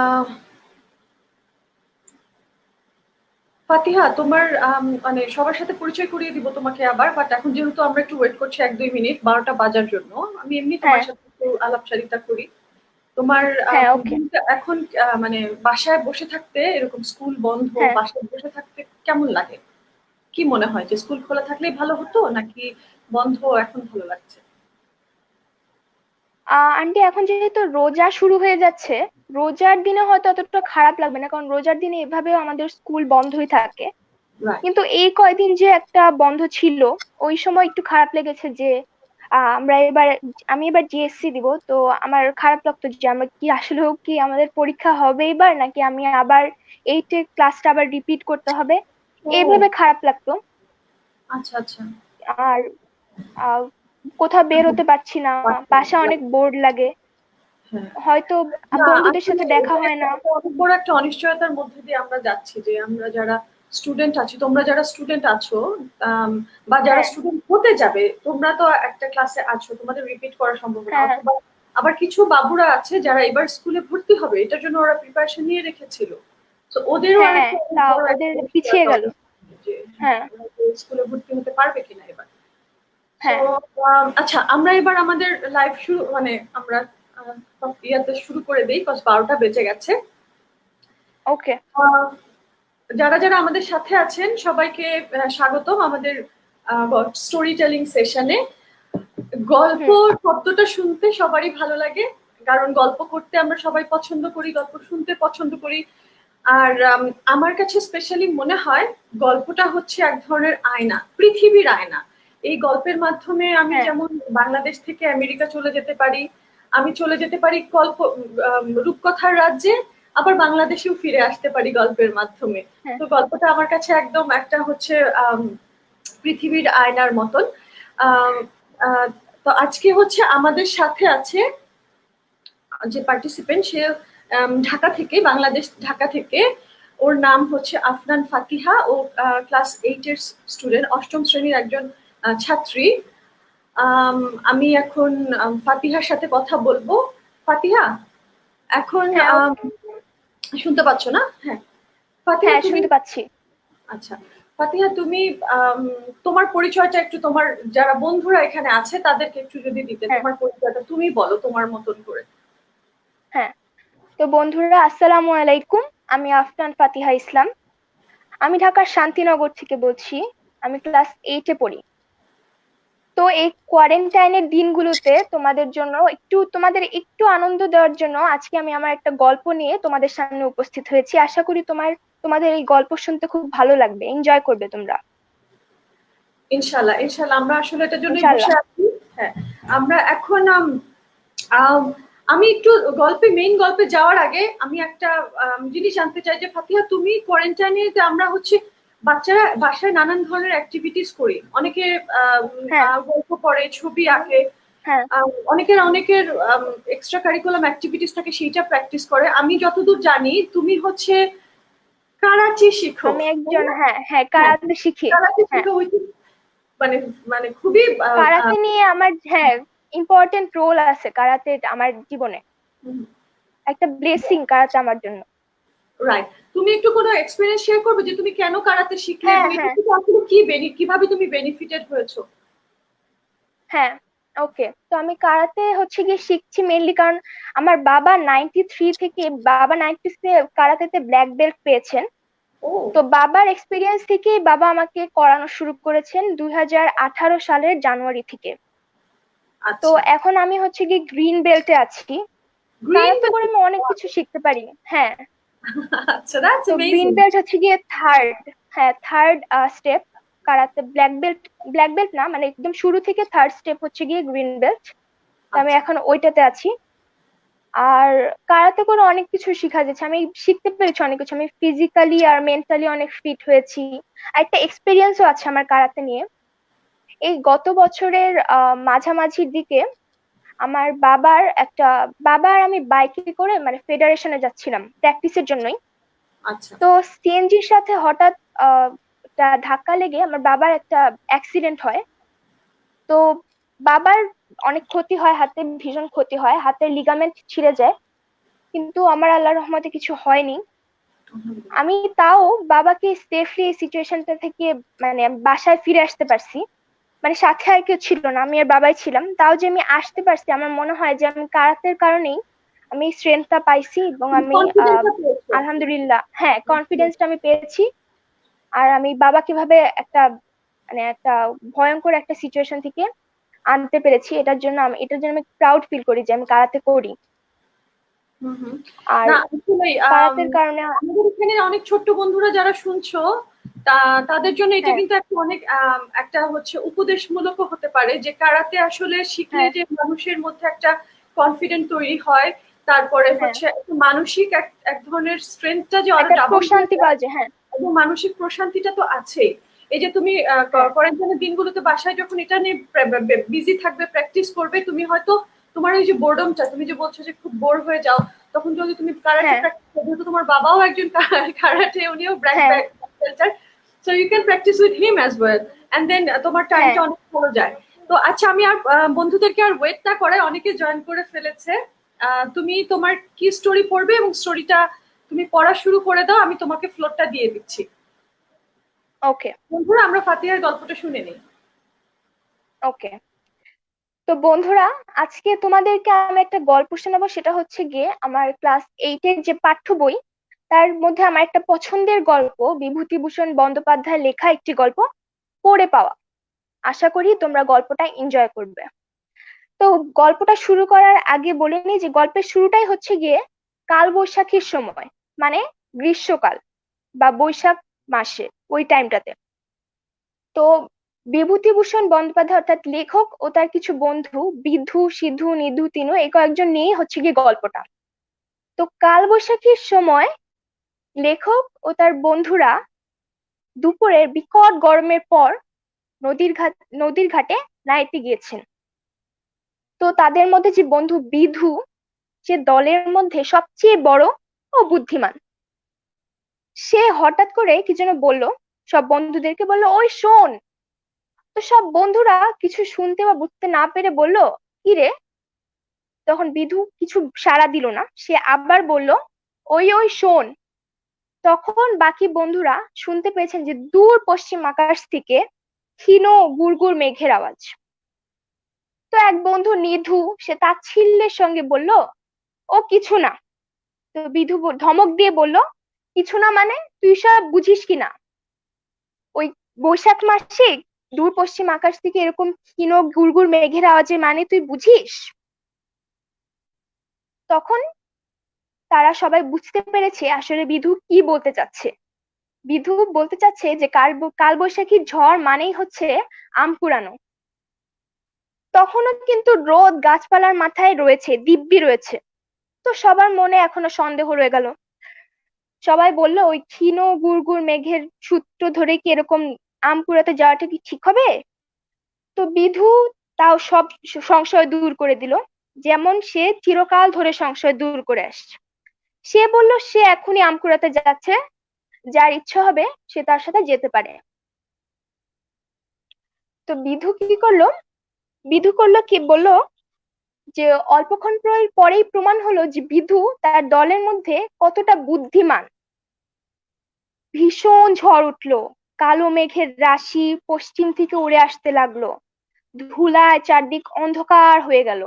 আহ, ফাতিহা, তোমার মানে সবার সাথে পরিচয় করিয়ে দিব তোমাকে আবার, বাট এখন যেহেতু আমরা একটু ওয়েট করছি 1-2 মিনিট 12টা বাজার জন্য, আমি এমনি তোমার হ্যাঁ, সাথে একটু আলাপচারিতা করি। তোমার হ্যাঁ, ওকে। এখন মানে বাসায় বসে থাকতে, এরকম স্কুল বন্ধ, হ্যাঁ। বাসায় বসে থাকতে কেমন লাগে? কি মনে হয় যে স্কুল খোলা থাকলেই ভালো হতো, নাকি বন্ধ এখন ভালো লাগছে? আন্টি, এখন যেহেতু রোজা শুরু হয়ে যাচ্ছে, রোজার দিনে হয়তো অতটা খারাপ লাগবে না, কারণ রোজার দিনে এভাবেও আমাদের স্কুল বন্ধই থাকে। রাইট। কিন্তু এই কয়দিন যে একটা বন্ধ ছিল, ওই সময় একটু খারাপ লেগেছে যে আমি এবার জিএসসি দিব। তো আমার খারাপ লাগতো যে আমরা কি আসলেও কি আমাদের পরীক্ষা হবে এবার, নাকি আমি আবার এইটের ক্লাসটা আবার রিপিট করতে হবে, ও এইভাবে খারাপ লাগতো। আচ্ছা, আচ্ছা। আর আহ, কোথাও বের হতে পারছি না, বাসা অনেক বোর্ড লাগে, হ্যাঁ। হয়তো না, বন্ধুদের আসলে সাথে দেখা এটা হয় এটা না। এটা অনেক বড় একটা অনিশ্চয়তার মধ্যে দিয়ে আমরা যাচ্ছি, যে আমরা যারা স্টুডেন্ট আছি, তোমরা যারা স্টুডেন্ট আছো, আম, বা যারা হ্যাঁ, স্টুডেন্ট হতে যাবে, তোমরা তো একটা ক্লাসে আছো, তোমাদের রিপিট করা সম্ভব না, হ্যাঁ, অথবা আবার কিছু বাবুরা আছে যারা এবার স্কুলে ভর্তি হবে, এটার জন্য ওরা প্রিপারেশন নিয়ে রেখেছিল। তো ওদেরও হ্যাঁ, আরেকটা অনেক তা বড় একটা ওদের পিছিয়ে অনিশ্চয়তা, গেল। যে হ্যাঁ, হ্যাঁ, ওরা স্কুলে ভর্তি হতে পারবে কিনা এবার। সো হ্যাঁ, আচ্ছা, আমরা এবার আমাদের লাইভ শুরু, মানে আমরা ইয়াতে শুরু করে দিই, 12টা বেজে গেছে। ওকে। আহ, যারা যারা আমাদের সাথে আছেন সবাইকে স্বাগতম আমাদের স্টোরি টেলিং সেশনে। গল্প হুম। শব্দটা শুনতে সবারই ভালো লাগে, কারণ গল্প করতে আমরা সবাই পছন্দ করি, গল্প শুনতে পছন্দ করি। আর আমার কাছে স্পেশালি মনে হয় গল্পটা হচ্ছে এক ধরনের আয়না, পৃথিবীর আয়না। এই গল্পের মাধ্যমে আমি হ্যাঁ, যেমন বাংলাদেশ থেকে আমেরিকা চলে যেতে পারি, আমি চলে যেতে পারি রূপকথার রাজ্যে, আবার বাংলাদেশেও ফিরে আসতে পারি গল্পের মাধ্যমে। হ্যাঁ। তো গল্পটা আমার কাছে একদম একটা হচ্ছে পৃথিবীর আয়নার মতন। আহ, আহ, তো আজকে হচ্ছে আমাদের সাথে আছে যে পার্টিসিপেন্ট, সে ঢাকা থেকে, বাংলাদেশ ঢাকা থেকে। ওর নাম হচ্ছে আফনান ফাতিহা। ও ক্লাস 8-এর স্টুডেন্ট, অষ্টম শ্রেণীর একজন ছাত্রী। আম, আমি এখন ফাতিহার সাথে কথা বলবো। ফাতিহা, এখন হ্যাঁ, ওকে। শুনতে পাচ্ছ না? হ্যাঁ। ফাতিহা, হ্যাঁ, তুমি শুনতে পাচ্ছি। আচ্ছা, ফাতিহা, তুমি আম, তোমার পরিচয়টা একটু, তোমার যারা বন্ধুরা এখানে আছে তাদেরকে একটু যদি দিতে, হ্যাঁ, তোমার পরিচয়টা তুমি বলো তোমার মতন করে। হ্যাঁ। তো বন্ধুরা, আসসালামু আলাইকুম। আমি আফনান ফাতিহা ইসলাম। আমি ঢাকার শান্তিনগর থেকে বলছি। আমি ক্লাস 8-এ পড়ি। তো এই কোয়ারেন্টাইনের দিনগুলোতে তোমাদের একটু আনন্দ দেওয়ার জন্য আজকে আমি আমার একটা গল্প নিয়ে তোমাদের সামনে উপস্থিত হয়েছি। আশা করি তোমাদের এই গল্প শুনতে খুব ভালো লাগবে, এনজয় করবে তোমরা। ইনশাল্লাহ, ইনশাল্লাহ, আমরা আসলে এটার জন্যই বসে ইনশাল্লাহ। আছি। হ্যাঁ, আমরা এখন আম, আমি একটু মেইন গল্পে যাওয়ার আগে আমি একটা জিনিস জানতে চাই, যে ফাতিহা, তুমি কোয়ারেন্টাইনে, আমরা হচ্ছে বাচ্চারা বাসায় নানান ধরনের অ্যাক্টিভিটিস করি, অনেকে হ্যাঁ, গল্প পড়ে, ছবি আঁকে, হ্যাঁ। অনেকের অনেকের এক্সট্রা কারিকুলাম অ্যাক্টিভিটিস থাকে, সেইটা প্র্যাকটিস করে। আমি যতদূর জানি তুমি হচ্ছে কারাচি শিখো, আমি তাই একজন, না? হ্যাঁ, হ্যাঁ, হ্যাঁ, কারাতে শিখি। কারাচি হ্যাঁ। শিখো, মানে মানে খুবই কারাতে নিয়ে আমার, হ্যাঁ, ইম্পর্টেন্ট রোল আছে কারাতে আমার জীবনে। একটা ব্লেসিং কারাতে আমার জন্য। রাইট। তুমি একটু কোনো এক্সপেরিয়েন্স শেয়ার করবে যে তুমি কেন কারাতে শিখলে, হ্যাঁ, এবং এটা হ্যাঁ, থেকে আসলে কি কিভাবে তুমি বেনিফিটেড হয়েছো? হ্যাঁ। ওকে, তো আমি কারাতে হচ্ছে গিয়ে শিখছি মেনলি কারণ আমার বাবা 93 কারাতেতে ব্ল্যাক বেল্ট পেয়েছেন। ও তো বাবার এক্সপিরিয়েন্স থেকেই বাবা আমাকে করানো শুরু করেছেন 2018 সালের জানুয়ারি থেকে। তো আচ্ছা। এখন আমি হচ্ছে গিয়ে গ্রিন বেল্টে আছি। গ্রিন কারাতে করে বেল্ট। আমি অনেক কিছু শিখতে পারি। হ্যাঁ। আচ্ছা, দ্যাটস তো গ্রিন অ্যামেজিং। বেল্ট হচ্ছে গিয়ে থার্ড। হ্যাঁ, third step. Karate black belt না, মানে একদম শুরু থেকে থার্ড স্টেপ হচ্ছে গিয়ে গ্রিন বেল্ট। তো আমি আচ্ছা। এখন ওইটাতে আছি। আর কারাতে করে অনেক কিছু শেখা যাচ্ছে, আমি শিখতে পেরেছি অনেক কিছু, আমি ফিজিক্যালি আর মেন্টালি অনেক ফিট হয়েছি। আর একটা এক্সপিরিয়েন্সও আছে আমার কারাতে নিয়ে। এই গত বছরের মাঝামাঝির দিকে আমার বাবা আর আমি বাইকে করে মানে ফেডারেশনে যাচ্ছিলাম প্র্যাকটিসের জন্যই। আচ্ছা। তো সিএনজির সাথে হঠাৎ আহ একটা ধাক্কা লেগে আমার বাবার একটা অ্যাক্সিডেন্ট হয়। তো বাবার অনেক ক্ষতি হয়, হাতে ভীষণ ক্ষতি হয়, হাতের লিগামেন্ট ছিঁড়ে যায়। কিন্তু আমার আল্লাহর রহমতে কিছু হয়নি। আমি তাও বাবাকে সেফলি এই সিচুয়েশনটা থেকে মানে বাসায় ফিরে আসতে পারছি। মানে সাথে আর কেউ ছিল না, আমি আর বাবাই ছিলাম, তাও যে আমি আসতে পারছি আমার মনে হয় যে আমি কারাতের কারণেই আমি স্ট্রেংথটা পাইছি এবং আমি কনফিডেন্সটা পেয়েছো। আলহামদুলিল্লাহ হ্যাঁ কনফিডেন্সটা আমি পেয়েছি। আর আমি বাবা কিভাবে একটা মানে একটা ভয়ঙ্কর একটা সিচুয়েশন থেকে আনতে পেরেছি, এটার জন্য আমি প্রাউড ফিল করি যে আমি কারাতে করি। হুম হুম। আর না আসলেই কারাতের কারণে আমাদের এখানে অনেক ছোট্ট বন্ধুরা যারা শুনছো, তাদের জন্য এটা হ্যাঁ কিন্তু একটা অনেক একটা হচ্ছে উপদেশমূলকও হতে পারে যে কারাতে আসলে শিখলে হ্যাঁ যে মানুষের মধ্যে একটা কনফিডেন্ট তৈরি হয়, তারপরে হ্যাঁ হচ্ছে একটা মানসিক এক এক ধরনের স্ট্রেংথটা যে আরো একটা ডাবল হয়ে প্রশান্তি যায়, পাওয়া যায়। হ্যাঁ এবং মানসিক প্রশান্তিটা তো আছেই। এই যে তুমি হ্যাঁ কোয়ারেন্টাইনের দিনগুলোতে বাসায় যখন এটা নিয়ে বিজি থাকবে, প্র্যাকটিস করবে, তুমি হয়তো তোমার ওই যে বোর্ডমটা, তুমি যে বলছো যে খুব বোর হয়ে যাও, তখন যদি তুমি কারাটে হ্যাঁ প্র্যাকটিস করো, যেহেতু তোমার বাবাও একজন কারাটে, উনিও ব্ল্যাক হ্যাঁ বেল্টার, so you can practice with him as well, and then তোমার হ্যাঁ টাইমটা অনেক ভালো যায়। তো আচ্ছা, আমি আর বন্ধুদেরকে আর ওয়েট না করে, অনেকে জয়েন করে ফেলেছে। তুমি তোমার কি স্টোরি পড়বে এবং স্টোরিটা তুমি পড়া শুরু করে দাও, আমি তোমাকে ফ্লোরটা দিয়ে দিচ্ছি। ওকে বন্ধুরা, আমরা ফাতিহার গল্পটা শুনে নিই। ওকে। তো বন্ধুরা, আজকে তোমাদেরকে আমি একটা গল্প শোনাবো, সেটা হচ্ছে গিয়ে আমার ক্লাস 8-এর যে পাঠ্য বই তার মধ্যে আমার একটা পছন্দের গল্প, বিভূতিভূষণ বন্দ্যোপাধ্যায়ের লেখা একটি গল্প, পড়ে পাওয়া। আশা করি তোমরা গল্পটা এনজয় করবে। তো গল্পটা শুরু করার আগে বলে নিই যে গল্পের শুরুটাই হচ্ছে গিয়ে কাল বৈশাখীর সময়, মানে গ্রীষ্মকাল বা বৈশাখ মাসে, ওই টাইমটাতে। তো বিভূতিভূষণ বন্দ্যোপাধ্যায় অর্থাৎ লেখক ও তার কিছু বন্ধু বিধু, সিধু, নিধু, তিনু, এই কয়েকজন নিয়েই হচ্ছে গিয়ে গল্পটা। তো কাল বৈশাখীর সময় লেখক ও তার বন্ধুরা দুপুরের বিকট গরমের পর নদীর ঘাটে নাইতে গিয়েছেন। তো তাদের মধ্যে যে বন্ধু বিধু, সে দলের মধ্যে সবচেয়ে বড় ও বুদ্ধিমান। সে হঠাৎ করে কি যেন বলল, সব বন্ধুদেরকে বলল, ওই শোন। তো সব বন্ধুরা কিছু শুনতে বা বুঝতে না পেরে বলল, কি রে? তখন বিধু কিছু সাড়া দিল না, সে আবার বলল, ওই ওই শোন। তখন বাকি বন্ধুরা শুনতে পেয়েছেন যে দূর পশ্চিম আকাশ থেকে ক্ষীণ গুড়গুড় মেঘের আওয়াজ। তো এক বন্ধু নিধু, সে তাচ্ছিল্যের সঙ্গে বলল, ও কিছু না। তো বিধু ধমক দিয়ে বলল, কিছু না মানে? তুই সব বুঝিস কিনা? ওই বৈশাখ মাসে দূর পশ্চিম আকাশ থেকে এরকম ক্ষীণ গুড়গুড় মেঘের আওয়াজের মানে তুই বুঝিস? তখন তারা সবাই বুঝতে পেরেছে আসলে বিধু কি বলতে চাচ্ছে। বিধু বলতে চাচ্ছে যে কালবৈশাখী ঝড় মানেই হচ্ছে আম কুড়ানো। তখনও কিন্তু রোদ গাছপালার মাথায় রয়েছে, দিব্যি রয়েছে। তো সবার মনে এখনো সন্দেহ রয়ে গেল। সবাই বলল, ওই ক্ষীণ গুড়গুড় মেঘের সূত্র ধরে কি এরকম আম কুড়াতে যাওয়াটা কি ঠিক হবে? তো বিধু তাও সব সংশয় দূর করে দিল, যেমন সে চিরকাল ধরে সংশয় দূর করে আসছে। সে বলল সে এখনই আম কুড়াতে যাচ্ছে, যার ইচ্ছা হবে সে তার সাথে যেতে পারে। তো বিধু করলো কি বললো যে অল্পক্ষণ পরেই প্রমাণ হলো যে বিধু তার দলের মধ্যে কতটা বুদ্ধিমান। ভীষণ ঝড় উঠলো, কালো মেঘের রাশি পশ্চিম থেকে উড়ে আসতে লাগলো, ধুলায় চারদিক অন্ধকার হয়ে গেল,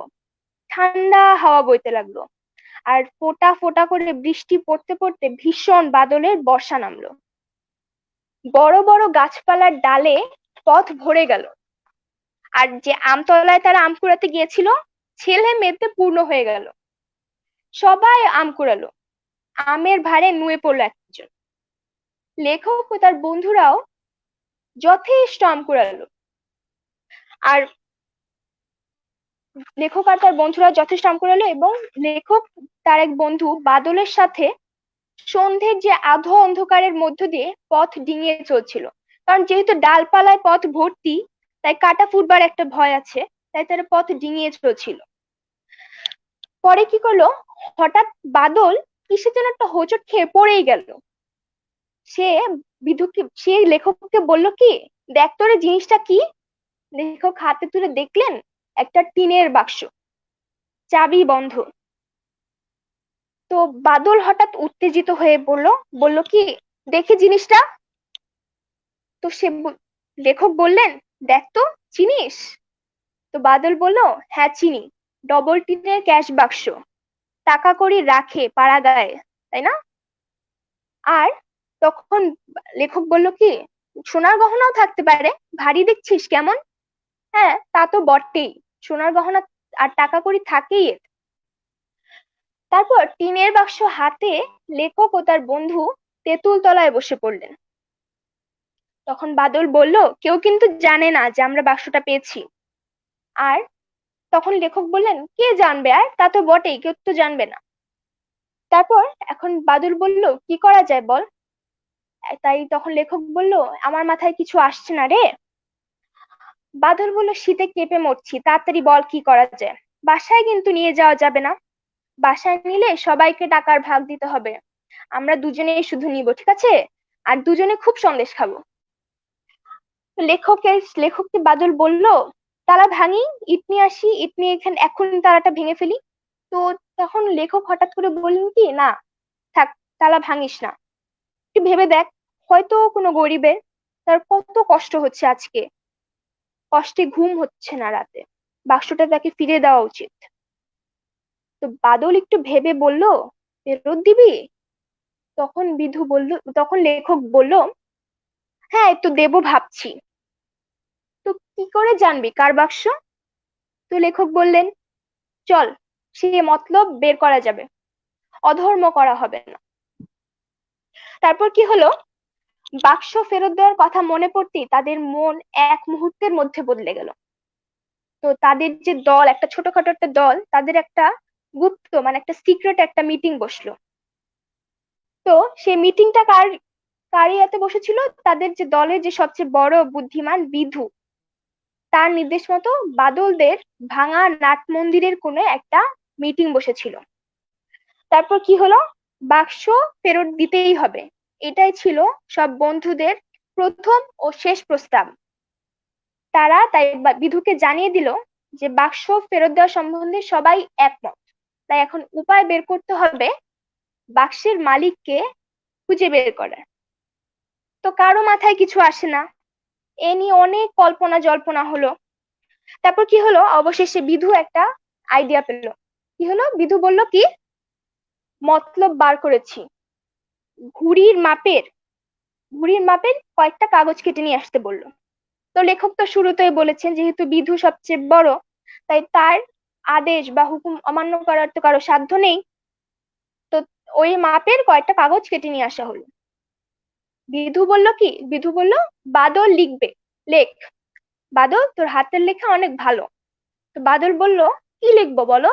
ঠান্ডা হাওয়া বইতে লাগলো, আর ফোঁটা ফোঁটা করে বৃষ্টি পড়তে পড়তে ভীষণ বাদলের বর্ষা নামলো। বড় বড় গাছপালার ডালে পথ ভরে গেল, আর যে আমতলায় তারা আম কুড়াতে গিয়েছিল ছেলে মেয়েতে পূর্ণ হয়ে গেল। সবাই আম কুড়ালো, আমের ভারে নুয়ে পড়লো একজন। লেখক ও তার বন্ধুরাও যথেষ্ট আম কুড়ালো, আর লেখক আর তার বন্ধুরা যথেষ্ট আম কুড়ালো, এবং লেখক তার এক বন্ধু বাদলের সাথে সন্ধ্যের যে আধো অন্ধকারের মধ্য দিয়ে পথ ডিঙিয়ে চলছিল। কারণ যেহেতু ডালপালায় পথ ভর্তি, তাই কাটা ফুটবার একটা ভয় আছে, তাই তারা পথ ডিঙিয়ে চলছিল। পরে কি করলো, হঠাৎ বাদল কিসের যেন একটা হোঁচট খেয়ে পড়েই গেল। সে সে লেখককে বলল, কি দেখ তোরে জিনিসটা কি? লেখক হাতে তুলে দেখলেন একটা টিনের বাক্স, চাবি বন্ধ। তো বাদল হঠাৎ উত্তেজিত হয়ে বলল, বলল কি, দেখি জিনিসটা। তো লেখক বললেন, দেখ তো, চিনিস? তো বাদল বলল, হ্যাঁ চিনি, ডবল টিনের ক্যাশ বাক্স, টাকা কড়ি রাখে পাড়া গায়ে, তাই না? আর তখন লেখক বলল কি, সোনার গহনাও থাকতে পারে, ভারী দেখছিস কেমন? হ্যাঁ তা তো বটেই, সোনার গহনা আর টাকা কড়ি থাকেই এতে। তারপর টিনের বাক্স হাতে লেখক ও তার বন্ধু তেঁতুল তলায় বসে পড়লেন। তখন বাদল বলল, কেউ কিন্তু জানে না যে আমরা বাক্সটা পেয়েছি। আর তখন লেখক বললেন, কে জানবে, আর তা তো বটেই, কেউ তো জানবে না। তারপর এখন বাদল বলল, কি করা যায় বল? তাই তখন লেখক বলল, আমার মাথায় কিছু আসছে না রে। বাদল বলল, শীতে কেঁপে মরছি, তাড়াতাড়ি বল কি করা যায়। বাসায় কিন্তু নিয়ে যাওয়া যাবে না, বাসায় নিলে সবাইকে টাকার ভাগ দিতে হবে, আমরা দুজনেই শুধু নিব, ঠিক আছে? আর দুজনে খুব সন্দেশ খাবো। লেখককে বাদল বলল, তালা ভাঙি, ইট নিয়ে আসি, ইট নিয়ে এখানে এখন তালাটা ভেঙে ফেলি। তো তখন লেখক হঠাৎ করে বললেন কি, না থাক, তালা ভাঙিস না, একটু ভেবে দেখ, হয়তো কোনো গরিবের, তার কত কষ্ট হচ্ছে আজকে, কষ্টে ঘুম হচ্ছে না রাতে, বাক্সটা তাকে ফিরে দেওয়া উচিত। তো বাদল একটু ভেবে বলল, ফেরত দিবি? তখন লেখক বলল, হ্যাঁ একটু দেবো ভাবছি। তো কি করে জানবি কার বাক্স? তো লেখক বললেন, চল, সে মতলব বের করা যাবে, অধর্ম করা হবে না। তারপর কি হলো, বাক্স ফেরত দেওয়ার কথা মনে পড়তেই তাদের মন এক মুহূর্তের মধ্যে বদলে গেল। তো তাদের যে দল, একটা ছোটখাটো একটা দল, তাদের একটা গুপ্ত মানে একটা সিক্রেট একটা মিটিং বসলো। তো সেই মিটিংটা কার ইয়াতে বসেছিল, তাদের যে দলের যে সবচেয়ে বড় বুদ্ধিমান বিধু, তার নির্দেশ মতো বাদলদের ভাঙা নাট মন্দিরের কোনো একটা মিটিং বসেছিল। তারপর কি হলো, বাক্স ফেরত দিতেই হবে, এটাই ছিল সব বন্ধুদের প্রথম ও শেষ প্রস্তাব। তারা তাই বিধুকে জানিয়ে দিল যে বাক্স ফেরত দেওয়া সম্বন্ধে সবাই একমত। তাই এখন উপায় বের করতে হবে বাক্সের মালিককে খুঁজে বের করার। তো কারো মাথায় কিছু আসে না, এ নিয়ে অনেক কল্পনা জল্পনা হলো। তারপর কি হলো, অবশেষে বিধু একটা আইডিয়া পেল। কি হলো, বিধু বলল কি, মতলব বার করেছি, ঘুড়ির মাপের ঘুড়ির মাপের কয়েকটা কাগজ কেটে নিয়ে আসতে বললো। তো লেখক তো শুরুতেই বলেছেন, যেহেতু বিধু সবচেয়ে বড়, তাই তার আদেশ বা হুকুম অমান্য করার তো কারো সাধ্য নেই। তো ওই মাপের কয়েকটা কাগজ কেটে নিয়ে আসা হলো। বিধু বলল, বাদল লিখবে, লেখ, বাদল তোর হাতের লেখা অনেক ভালো। তো বাদল বলল, কি লিখবো বলো?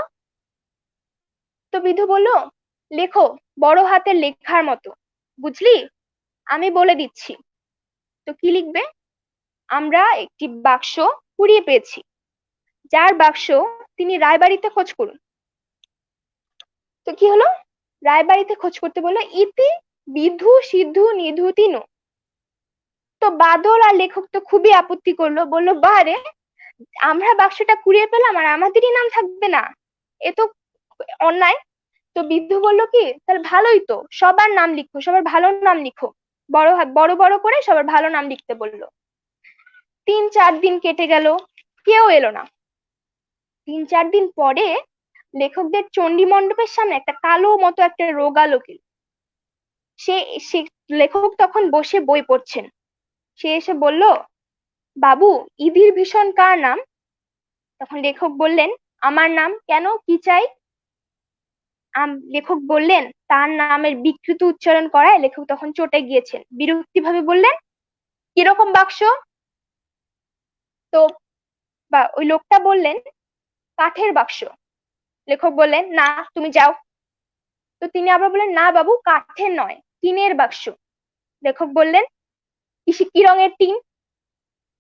তো বিধু বলল, লেখো বড় হাতের লেখার মতো, বুঝলি, আমি বলে দিচ্ছি। তো কি লিখবে, আমরা একটি বাক্স কুড়িয়ে পেয়েছি, যার বাক্স তিনি রায়বাড়িতে খোঁজ করুন। তো কি হলো, রায়বাড়িতে খোঁজ করতে বললো, ইতি বিধু সিধু নিধু তিনু। তো বাদল আর লেখক তো খুবই আপত্তি করলো, বললো, বারে, আমরা বাক্সটা কুড়িয়ে পেলাম আর আমাদেরই নাম থাকবে না, এ তো অন্যায়। তো বিধু বলল কি, তাহলে ভালোই তো, সবার নাম লিখো, সবার ভালো নাম লিখো, বড় বড় করে সবার ভালো নাম লিখতে বললো। 3-4 দিন কেটে গেল, কেউ এলো না। 3-4 দিন পরে লেখকদের চণ্ডী মণ্ডপের সামনে একটা কালো মতো একটা রোগা লোক এলো। সে সে লেখক তখন বসে বই পড়ছেন। সে এসে বলল, বাবু, ইদির ভীষণ কার নাম? তখন লেখক বললেন, আমার নাম, কেন, কি চাই? লেখক বললেন, তার নামের বিকৃত উচ্চারণ করায় লেখক তখন চটে গিয়েছেন, বিরক্তি ভাবে বললেন, কিরকম বাক্স? তো ওই লোকটা বললেন, কাঠের বাক্স। লেখক বললেন, না, তুমি যাও। তো তিনি আবার বললেন, না বাবু, কাঠের নয়, টিনের বাক্স। লেখক বললেন, কি রঙের টিন?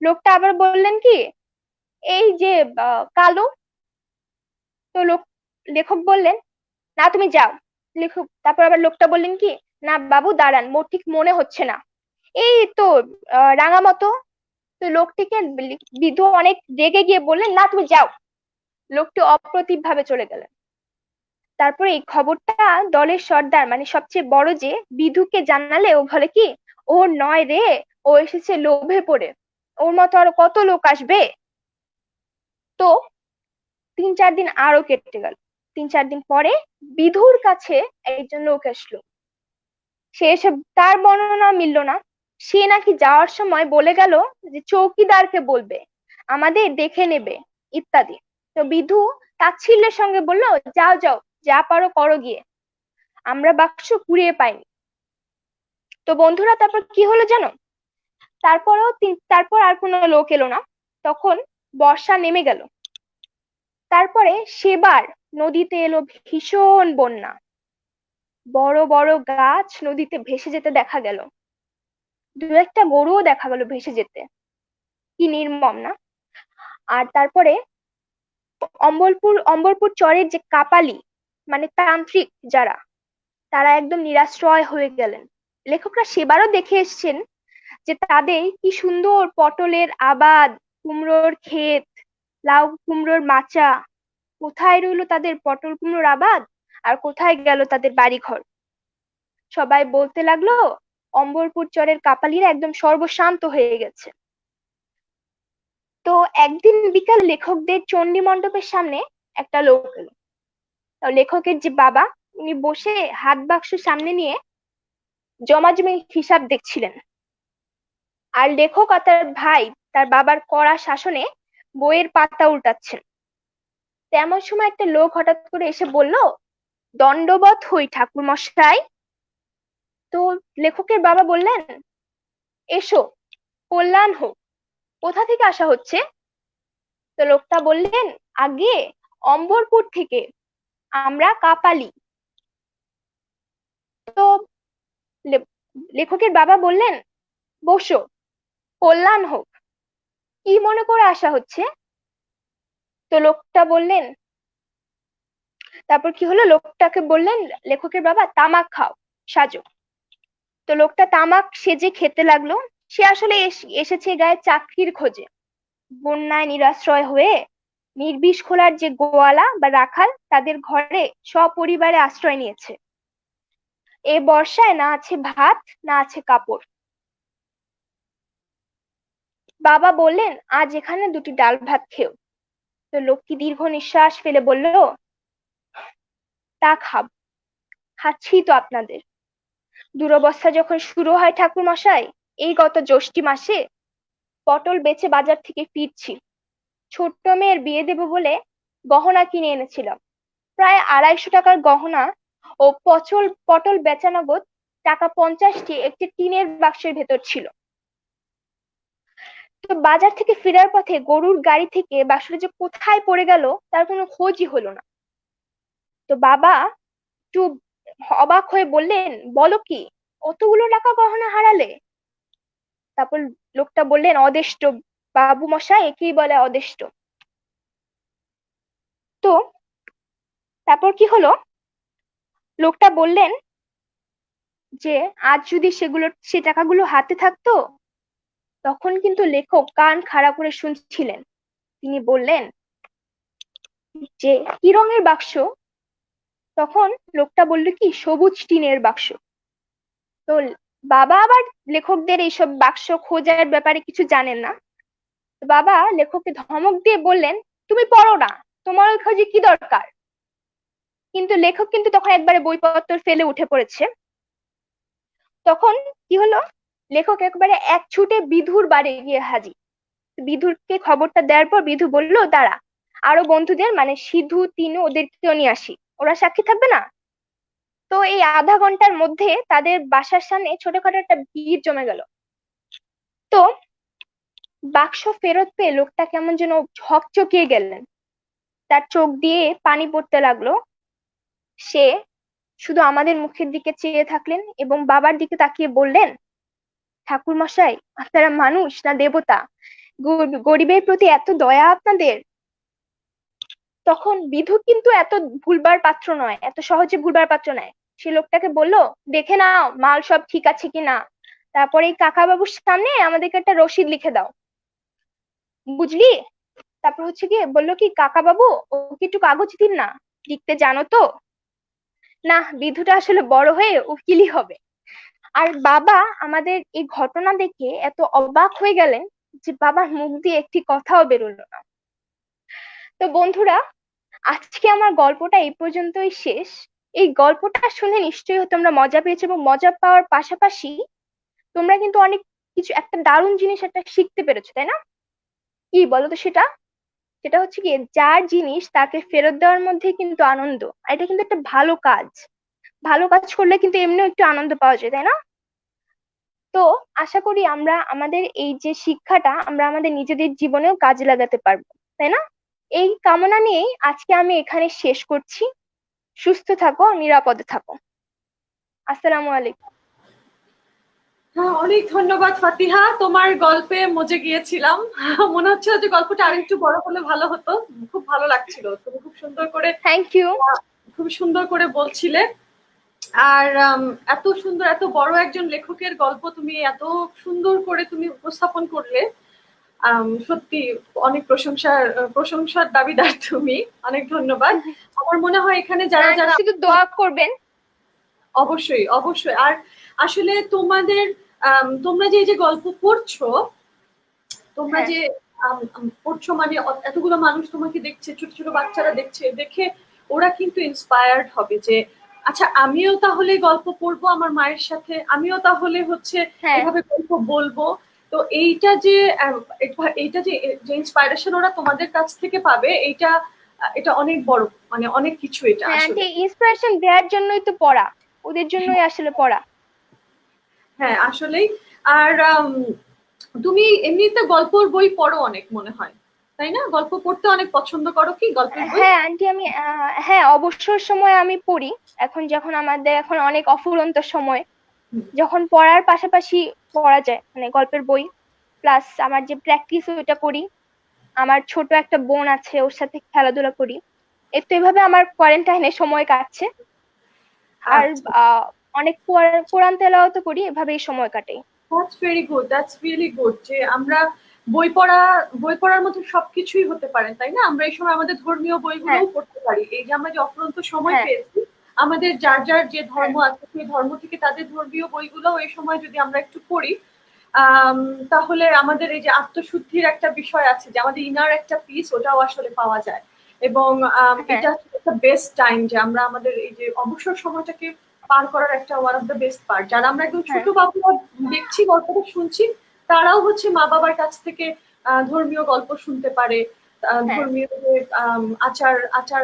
লোকটা আবার বললেন কি, এই যে কালো। তো লেখক বললেন, না, তুমি যাও। তারপর আবার লোকটা বললেন কি, না বাবু দাঁড়ান, মোর ঠিক মনে হচ্ছে না, এই তো রাঙা মতো। তো লোকটিকে বিধু অনেক রেগে গিয়ে বললেন, না তুমি যাও। লোকটি অপ্রতিভ ভাবে চলে গেলেন। তারপরে এই খবরটা দলের সর্দার মানে সবচেয়ে বড় যে বিধুকে জানালে ও বলে কি, ওর নয় রে, ও এসেছে লোভে পড়ে, ওর মতো আরো কত লোক আসবে। তো 3-4 দিন আরো কেটে গেল। 3-4 দিন পরে বিধুর কাছে একজন লোক আসলো। সে এসে, তার বর্ণনা মিলল না। সে নাকি যাওয়ার সময় বলে গেল যে চৌকিদারকে বলবে, আমাদের দেখে নেবে ইত্যাদি। তো বিধু তাচ্ছিল্যের সঙ্গে বলল, যাও যাও, যা পারো করো গিয়ে, আমরা বাক্স কুড়িয়ে পাইনি। তো বন্ধুরা তারপর কি হলো জানো? তারপর আর কোনো লোক এলো না। তখন বর্ষা নেমে গেল। তারপরে সেবার নদীতে এলো ভীষণ বন্যা। বড় বড় গাছ নদীতে ভেসে যেতে দেখা গেল, দু একটা গরুও দেখা গেল ভেসে যেতে। কি নির্মম না? আর তারপরে অম্বরপুর চরের যে কাপালি মানে তান্ত্রিক যারা, তারা একদম নিরাশ্রয় হয়ে গেলেন। লেখকরা সেবারও দেখে এসেছেন যে তাদের কি সুন্দর পটলের আবাদ, কুমড়োর ক্ষেত, লাউ কুমড়োর মাচা, কোথায় রইলো তাদের পটল কুমড়োর আবাদ, আর কোথায় গেল তাদের বাড়িঘর। সবাই বলতে লাগলো অম্বরপুর চরের কাপালিরা একদম সর্বশান্ত হয়ে গেছে। তো একদিন বিকাল লেখকদের চণ্ডী মণ্ডপের সামনে একটা লোক এলো। তো লেখকের যে বাবা, উনি বসে হাত বাক্স সামনে নিয়ে জমাজমি হিসাব দেখছিলেন। আর লেখক আর তার ভাই তার বাবার কড়া শাসনে বইয়ের পাতা উল্টাচ্ছেন। তেমন সময় একটা লোক হঠাৎ করে এসে বলল, দণ্ডবৎ হই ঠাকুর মশাই। তো লেখকের বাবা বললেন, এসো, কল্যাণ হোক। কোথা থেকে আসা হচ্ছে? তো লোকটা বললেন, আগে অম্বরপুর থেকে, আমরা কাপালি। তো লে- লেখকের বাবা বললেন, বসো, কল্যাণ হোক। কি মনে করে আসা হচ্ছে? তো লোকটা বললেন, তারপর কি হলো, লোকটাকে বললেন লেখকের বাবা, তামাক খাও, সাজো। তো লোকটা তামাক সেজে খেতে লাগলো। সে আসলে এসেছে গায়ে চাকরির খোঁজে। বন্যায় নিরাশ্রয় হয়ে নির্বিষ খোলার যে গোয়ালা বা রাখাল, তাদের ঘরে সপরিবারে আশ্রয় নিয়েছে। এ বর্ষায় না আছে ভাত, না আছে কাপড়। বাবা বললেন, আজ এখানে দুটি ডাল ভাত খেও। তো লোকটি দীর্ঘ নিঃশ্বাস ফেলে বলল, তা খাচ্ছি তো আপনাদের। দুরবস্থা যখন শুরু হয় ঠাকুর মশাই, এই গত জ্যৈষ্ঠী মাসে পটল বেচে বাজার থেকে ফিরছি। ছোট্ট মেয়ের বিয়ে দেবো বলে গহনা কিনে এনেছিলাম। প্রায় 250 টাকার গহনা ও পটল বেচা নগদ টাকা 50টি একটি টিনের বাক্সের ভেতর ছিল। তো বাজার থেকে ফেরার পথে গরুর গাড়ি থেকে বাক্সটা যে কোথায় পড়ে গেল তার কোনো খোঁজই হলো না। তো বাবা একটু অবাক হয়ে বললেন, বলো কি, অতগুলো টাকা গহনা হারালে? তারপর লোকটা বললেন, অদেষ্ট বাবু মশাই, একেই বলে অদেষ্ট। তো তারপর কি হলো, লোকটা বললেন যে আজ যদি সে টাকাগুলো হাতে থাকতো। তখন কিন্তু লেখক কান খাড়া করে শুনছিলেন। তিনি বললেন যে কি রঙের বাক্স? তখন লোকটা বলল কি, সবুজ টিনের বাক্স। তো বাবা আবার লেখকদের এইসব বাক্স খোঁজার ব্যাপারে কিছু জানেন না। বাবা লেখককে ধমক দিয়ে বললেন, তুমি পড়ো না, তোমার ওই খোঁজে কি দরকার? কিন্তু লেখক কিন্তু তখন একবারে বইপত্র ফেলে উঠে পড়েছে। তখন কি হলো, লেখক একবারে এক ছুটে বিধুর বাড়ি গিয়ে হাজির। বিধুকে খবরটা দেওয়ার পর বিধু বলল, দাঁড়া, আরো বন্ধুদের মানে সিধু তিনু ওদেরকেও নিয়ে আসি, ওরা সাক্ষী থাকবে না। তো এই আধা ঘন্টার মধ্যে তাদের বাসার সামনে ছোটখাটো একটা ভিড় জমে গেল। তো বাক্স ফেরত পেয়ে লোকটা কেমন যেন হকচকিয়ে গেলেন। তার চোখ দিয়ে পানি পড়তে লাগলো। সে শুধু আমাদের মুখের দিকে চেয়ে থাকলেন এবং বাবার দিকে তাকিয়ে বললেন, ঠাকুর মশাই, আপনারা মানুষ না দেবতা? গরিবের প্রতি এত দয়া আপনাদের! তখন বিধু কিন্তু এত ভুলবার পাত্র নয়, এত সহজে ভুলবার পাত্র নয়। সে লোকটাকে বলল, দেখে নাও মাল সব ঠিক আছে কিনা, তারপরে এই কাকা বাবুর সামনে আমাদেরকে একটা রসিদ লিখে দাও, বুঝলি? তারপর হচ্ছে গিয়ে বললো কি, কাকা বাবু, ওকে একটু কাগজ দিন না, লিখতে জানো তো? না, বিধুটা আসলে বড় হয়ে উকিলই হবে। আর বাবা আমাদের এই ঘটনা দেখে এত অবাক হয়ে গেলেন যে বাবার মুখ দিয়ে একটি কথাও বেরোলো না। তো বন্ধুরা, আজকে আমার গল্পটা এই পর্যন্তই শেষ। এই গল্পটা শুনে নিশ্চয়ই তোমরা মজা পেয়েছো, এবং মজা পাওয়ার পাশাপাশি তোমরা কিন্তু অনেক কিছু, একটা দারুণ জিনিস একটা শিখতে পেরেছো, তাই না? কি বলো তো সেটা? সেটা হচ্ছে কি, যার জিনিস তাকে ফেরত দেওয়ার মধ্যে কিন্তু আনন্দ। আর এটা কিন্তু একটা ভালো কাজ। ভালো কাজ করলে কিন্তু এমনিও একটু আনন্দ পাওয়া যায়, তাই না? তো আশা করি আমরা আমাদের এই যে শিক্ষাটা আমরা আমাদের নিজেদের জীবনেও কাজে লাগাতে পারবো, তাই না? এই কামনা নিয়েই আজকে আমি এখানে শেষ করছি। সুস্থ থাকো, নিরাপদে থাকো। আসসালামু আলাইকুম। হ্যাঁ, অনেক ধন্যবাদ ফাতিহা, তোমার গল্পে মজে গিয়েছিলাম। মনে হচ্ছে যে গল্পটা আরেকটু বড় হলে ভালো হতো। খুব ভালো লাগছিল, তুমি খুব সুন্দর করে থ্যাংক ইউ। খুব সুন্দর করে বলছিলে। আর এত সুন্দর, এত বড় একজন লেখকের গল্প তুমি এত সুন্দর করে তুমি উপস্থাপন করলে। সত্যি অনেক প্রশংসার দাবিদার তুমি। অনেক ধন্যবাদ। আমার মনে হয় এখানে যারা যারা শুধু দোয়া করবেন। অবশ্যই অবশ্যই। আর আসলে তোমাদের তোমরা যে যে গল্প পড়ছো, তোমরা হ্যাঁ, যে পড়ছো, মানে এতগুলো মানুষ তোমাকে দেখছে, ছোট ছোট বাচ্চারা দেখছে, দেখে ওরা কিন্তু ইন্সপায়ার্ড হবে যে আচ্ছা আমিও তাহলে গল্প পড়বো আমার মায়ের সাথে, আমিও তাহলে হচ্ছে হ্যাঁ, এভাবে গল্প বলবো। তো এইটা যে এইটা যে যে ইন্সপায়ারেশন ওরা তোমাদের কাছ থেকে পাবে, এইটা এটা অনেক বড়, মানে অনেক কিছু এটা হ্যাঁ আসলে। আন্টি, ইন্সপিরেশন দেওয়ার জন্যই তো পড়া, ওদের জন্যই আসলে পড়া। হ্যাঁ আসলেই। আর তুমি এমনিতে গল্পের বই পড়ো অনেক মনে হয়, তাই না? গল্প পড়তে অনেক পছন্দ করো কি, গল্পের বই? হ্যাঁ আন্টি, আমি হ্যাঁ, অবসর সময় আমি পড়ি। এখন যখন আমাদের এখন অনেক অফুরন্ত সময়, হুম, যখন পড়ার পাশাপাশি পড়া যায়, মানে গল্পের বই প্লাস আমার যে প্র্যাকটিস ওইটা করি। আমার ছোট একটা বোন আছে, ওর সাথে খেলাধুলা করি। একটু এভাবে আমার কোয়ারেন্টাইনে সময় কাটছে। আর আচ্ছা, আহ অনেক কোরআন তেলাওয়াত করি, এভাবেই সময় কাটে। That's very good, that's really good যে আমরা বই পড়া, বই পড়ার মধ্যে সবকিছুই হতে পারে, তাই না? আমরা এই সময় আমাদের ধর্মীয় হ্যাঁ, বইগুলোও পড়তে পারি। এই যে আমরা যে অফুরন্ত সময় হ্যাঁ, পেয়েছি, আমাদের যার যার যে হ্যাঁ, ধর্ম আছে সেই ধর্ম থেকে তাদের ধর্মীয় বইগুলো এই সময় যদি আমরা একটু পড়ি, তাহলে আমাদের এই যে আত্মশুদ্ধির একটা বিষয় আছে, যে আমাদের ইনার একটা পিস, ওটাও আসলে পাওয়া যায়। এবং হ্যাঁ, এটা একটা বেস্ট টাইম যে আমরা আমাদের এই যে অবসর সময়টাকে পার করার একটা one of the best part. যারা আমরা একদম হ্যাঁ, ছোট বাবুরা দেখছি, গল্পটা শুনছি, তারাও হচ্ছে মা বাবার কাছ থেকে ধর্মীয় গল্প শুনতে পারে। হ্যাঁ, ধর্মীয় যে আচার আচার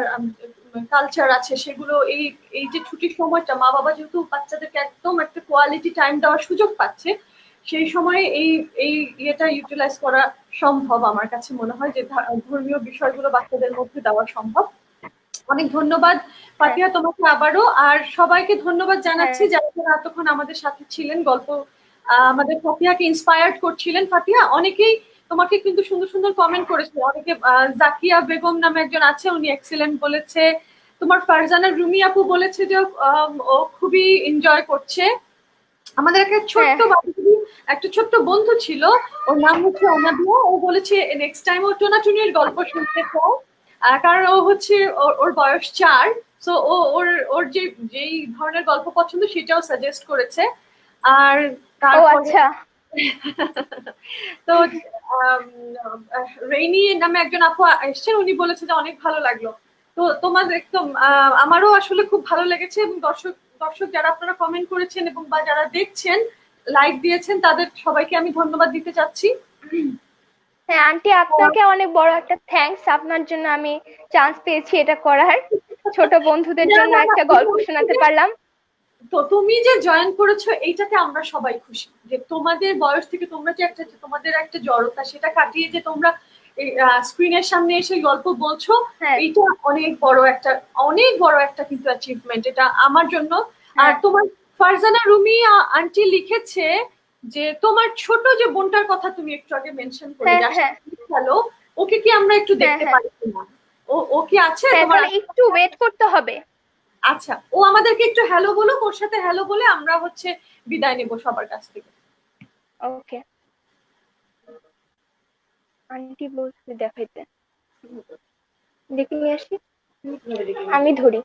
কালচার আছে সেগুলো, এই এই যে ছুটির সময়টা মা বাবা যেহেতু বাচ্চাদেরকে একদম একটা কোয়ালিটি টাইম দেওয়ার সুযোগ পাচ্ছে, সেই সময়ে এই এই ইয়েটা ইউটিলাইজ করা সম্ভব। আমার কাছে মনে হয় যে ধর্মীয় বিষয়গুলো বাচ্চাদের মধ্যে দেওয়া সম্ভব। অনেক ধন্যবাদ হ্যাঁ, ফাতিহা তোমাকে আবারও। আর সবাইকে ধন্যবাদ জানাচ্ছি হ্যাঁ, যারা যারা এতক্ষণ আমাদের সাথে ছিলেন, গল্প আমাদের ফাতিহাকে ইন্সপায়ার্ড করছিলেন। ফাতিহা, অনেকেই তোমাকে কিন্তু সুন্দর সুন্দর কমেন্ট করেছে। অনেকে জাকিয়া বেগম নামে একজন আছে, উনি এক্সিলেন্ট বলেছে। তোমার ফারজানা রুমি আপু বলেছে যে ও খুবই এনজয় করছে। আমাদের একটা হ্যাঁ, ছোট্ট বান্ধবী, একটা ছোট্ট বন্ধু ছিল, ওর নাম হচ্ছে অনাবিয়া। ও বলেছে নেক্সট টাইম ও টোনাটুনির গল্প শুনতে চায়। কারণ ও হচ্ছে ওর বয়স 4। সো ও ওর ওর যে যেই ধরনের গল্প পছন্দ সেটাও সাজেস্ট করেছে। আর ও তারপরে আচ্ছা। তো আম, রেইনি নামে একজন আপু এসছেন, উনি বলেছে যে অনেক ভালো লাগলো। তো তোমার একদম আমারও আসলে খুব ভালো লেগেছে। এবং দর্শক দর্শক যারা আপনারা কমেন্ট করেছেন এবং বা যারা দেখছেন, লাইক দিয়েছেন, তাদের সবাইকে আমি ধন্যবাদ দিতে চাচ্ছি। হ্যাঁ আন্টি, আপনাকে অনেক বড় একটা থ্যাঙ্কস, আপনার জন্য আমি চান্স পেয়েছি এটা করার। ছোট বন্ধুদের না জন্য না না, একটা গল্প শোনাতে পারলাম। তো তুমি যে জয়েন করেছো এইটাতে আমরা সবাই খুশি, যে তোমাদের বয়স থেকে তোমরা যে একটা, তোমাদের একটা জড়তা সেটা কাটিয়ে যে তোমরা স্ক্রিনের সামনে এসে গল্প বলছো, হ্যাঁ, এইটা অনেক বড় একটা, অনেক বড় একটা কিন্তু অ্যাচিভমেন্ট এটা আমার জন্য। আর হ্যাঁ, তোমার ফারজানা রুমি আন্টি লিখেছে যে তোমার ছোট যে বোনটার কথা তুমি একটু আগে মেনশন করলে, হ্যাঁ, যার হ্যাঁ, সাথে খেলো, ওকে কি আমরা একটু হ্যাঁ, দেখতে হ্যাঁ, পারি কিনা? ও কি আছে হ্যাঁ, তোমার? তাহলে একটু ওয়েট করতে হবে। আচ্ছা, ও আমাদেরকে একটু হ্যালো বলো, ওর সাথে হ্যালো বলে আমরা হচ্ছে বিদায় নেব সবার কাছ থেকে। ওকে, আন্টি বলছে দেখাইতে, দেখে নিয়ে আসি। আমি ধরি।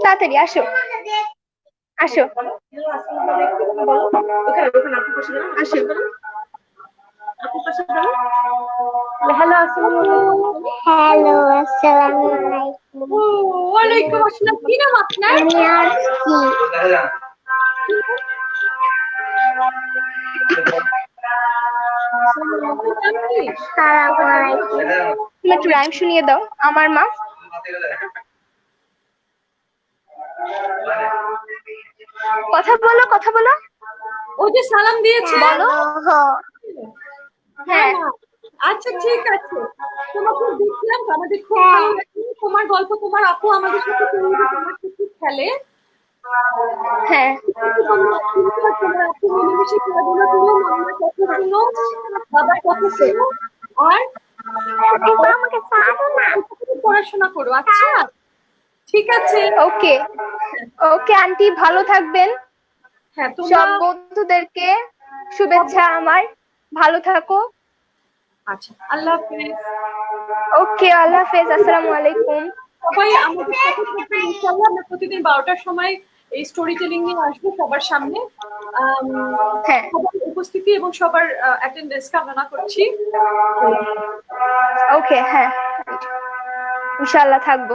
তাড়াতাড়ি আসো, আসো, আসো। হ্যালো, আসসালামু আলাইকুম। হ্যালো, আসসালামু আলাইকুম। ও, ওয়ালাইকুম আসসালাম। কি নাম আপনার? আমি আসছি। আপনার নাম কি? আসসালামু আলাইকুম। তুমি একটু রাইম শুনিয়ে দাও। আমার মা। কথা বলো, কথা বলো। ও যে সালাম দিয়েছে। বলো। হ্যাঁ হ্যাঁ। মা। আচ্ছা ঠিক আছে, তোমাকে দেখলাম, আমাদের খুব ভালো লাগলো তোমার গল্প। তোমার আপু আমাদের সাথে তোমার সাথে খেলে। হ্যাঁ। তোমার আপু মিলেমিশে খেলাধুলা করো, মাম্মার কথা শুনো, বাবার কথা শুনো, আর পড়াশোনা করো। আচ্ছা ঠিক আছে। ওকে, ওকে আন্টি, ভালো থাকবেন। হ্যাঁ সব তোমরা। বন্ধুদেরকে শুভেচ্ছা আমার। ভালো থাকো। আচ্ছা, আল্লাহ হাফেজ। ওকে, আল্লাহ হাফেজ, আসসালামু আলাইকুম। সবাই আমাদের সাথে থাকবেন ইনশাআল্লাহ। আমরা প্রতিদিন 12টার সময় এই স্টোরি টেলিং নিয়ে আসবো সবার সামনে। হ্যাঁ। সবার উপস্থিতি এবং সবার অ্যাটেন্ডেন্স কামনা করছি। ওকে, হ্যাঁ, ইনশাআল্লাহ থাকবো।